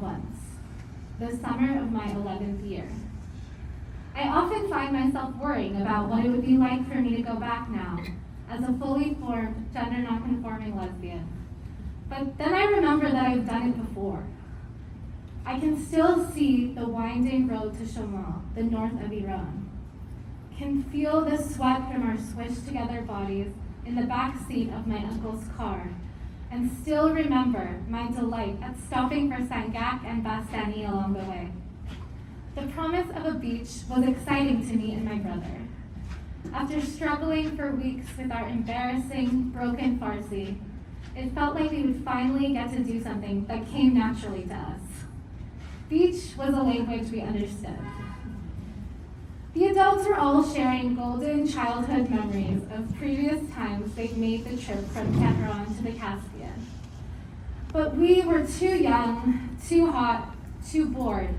loved ones, the summer of my 11th year. I often find myself worrying about what it would be like for me to go back now as a fully formed, gender nonconforming lesbian. But then I remember that I've done it before. I can still see the winding road to Chomal, the north of Iran. Can feel the sweat from our squished together bodies in the back seat of my uncle's car, and still remember my delight at stopping for Sangak and Bastani along the way. The promise of a beach was exciting to me and my brother. After struggling for weeks with our embarrassing, broken Farsi, it felt like we would finally get to do something that came naturally to us. Beach was a language we understood. The adults were all sharing golden childhood memories of previous times they'd made the trip from Tehran to the Caspian. But we were too young, too hot, too bored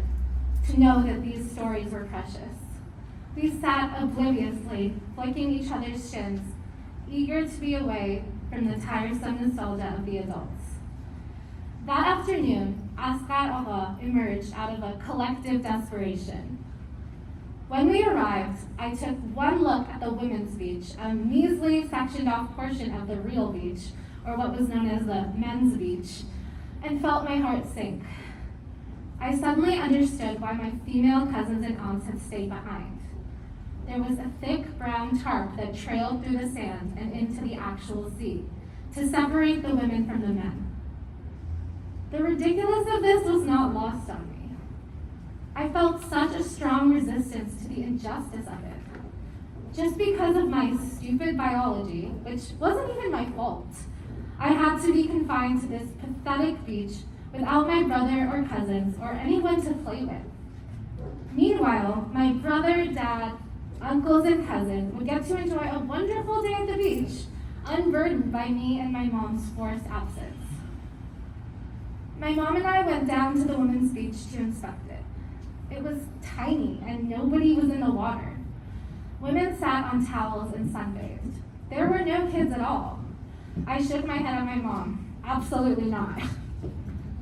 to know that these stories were precious. We sat obliviously, flicking each other's shins, eager to be away from the tiresome nostalgia of the adults. That afternoon, Asghar Agha emerged out of a collective desperation. When we arrived, I took one look at the women's beach, a measly sectioned off portion of the real beach, or what was known as the men's beach, and felt my heart sink. I suddenly understood why my female cousins and aunts had stayed behind. There was a thick brown tarp that trailed through the sand and into the actual sea to separate the women from the men. The ridiculousness of this was not lost on me. I felt such a strong resistance to the injustice of it. Just because of my stupid biology, which wasn't even my fault, I had to be confined to this pathetic beach without my brother or cousins or anyone to play with. Meanwhile, my brother, dad, uncles, and cousin would get to enjoy a wonderful day at the beach, unburdened by me and my mom's forced absence. My mom and I went down to the women's beach to inspect it. It was tiny and nobody was in the water. Women sat on towels and sunbathed. There were no kids at all. I shook my head at my mom. Absolutely not.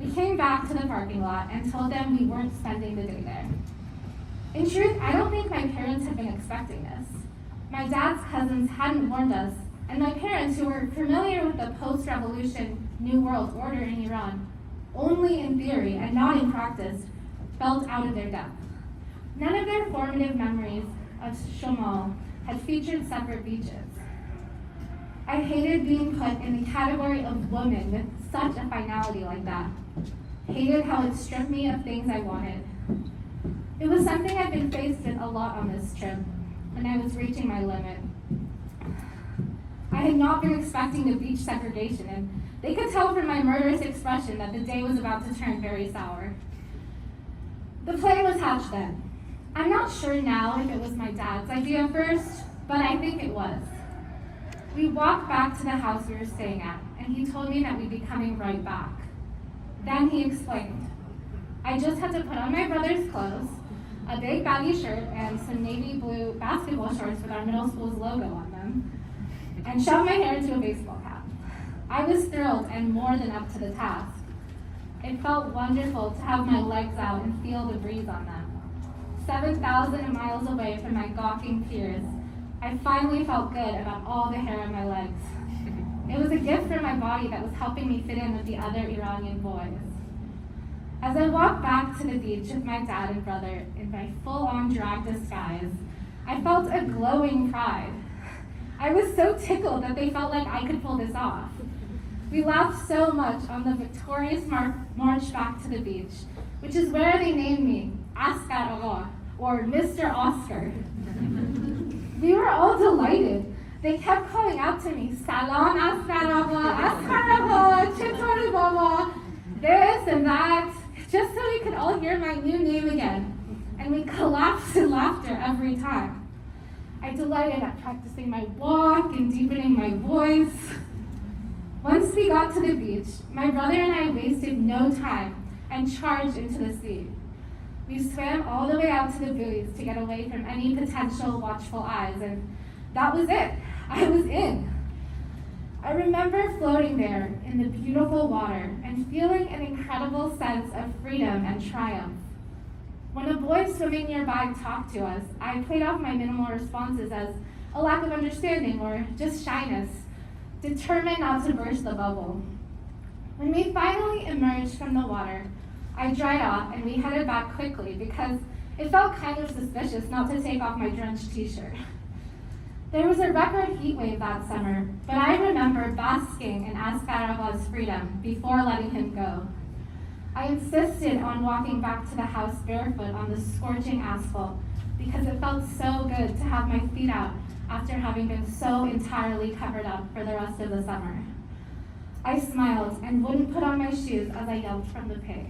We came back to the parking lot and told them we weren't spending the day there. In truth, I don't think my parents had been expecting this. My dad's cousins hadn't warned us, and my parents, who were familiar with the post-revolution New World Order in Iran, only in theory and not in practice, felt out of their depth. None of their formative memories of Chomal had featured separate beaches. I hated being put in the category of woman with such a finality like that. Hated how it stripped me of things I wanted. It was something I've been faced with a lot on this trip, and I was reaching my limit. I had not been expecting the beach segregation, and they could tell from my murderous expression that the day was about to turn very sour. The plan was hatched then. I'm not sure now if it was my dad's idea first, but I think it was. We walked back to the house we were staying at, and he told me that we'd be coming right back. Then he explained, I just had to put on my brother's clothes, a big baggy shirt and some navy blue basketball shorts with our middle school's logo on them, and shove my hair into a baseball cap. I was thrilled and more than up to the task. It felt wonderful to have my legs out and feel the breeze on them. 7,000 miles away from my gawking peers, I finally felt good about all the hair on my legs. It was a gift from my body that was helping me fit in with the other Iranian boys. As I walked back to the beach with my dad and brother in my full-on drag disguise, I felt a glowing pride. I was so tickled that they felt like I could pull this off. We laughed so much on the victorious march back to the beach, which is where they named me Asghar Agha, or Mr. Oscar. We were all delighted. They kept calling out to me, Salam Asghar Agha, Chetori Baba, this and that, just so we could all hear my new name again. And we collapsed in laughter every time. I delighted at practicing my walk and deepening my voice. Once we got to the beach, my brother and I wasted no time and charged into the sea. We swam all the way out to the buoys to get away from any potential watchful eyes, and that was it. I was in. I remember floating there in the beautiful water and and feeling an incredible sense of freedom and triumph. When a boy swimming nearby talked to us, I played off my minimal responses as a lack of understanding or just shyness, determined not to burst the bubble. When we finally emerged from the water, I dried off and we headed back quickly because it felt kind of suspicious not to take off my drenched t-shirt. There was a record heat wave that summer, but I remember basking in Askarava's freedom before letting him go. I insisted on walking back to the house barefoot on the scorching asphalt because it felt so good to have my feet out after having been so entirely covered up for the rest of the summer. I smiled and wouldn't put on my shoes as I yelped from the pig.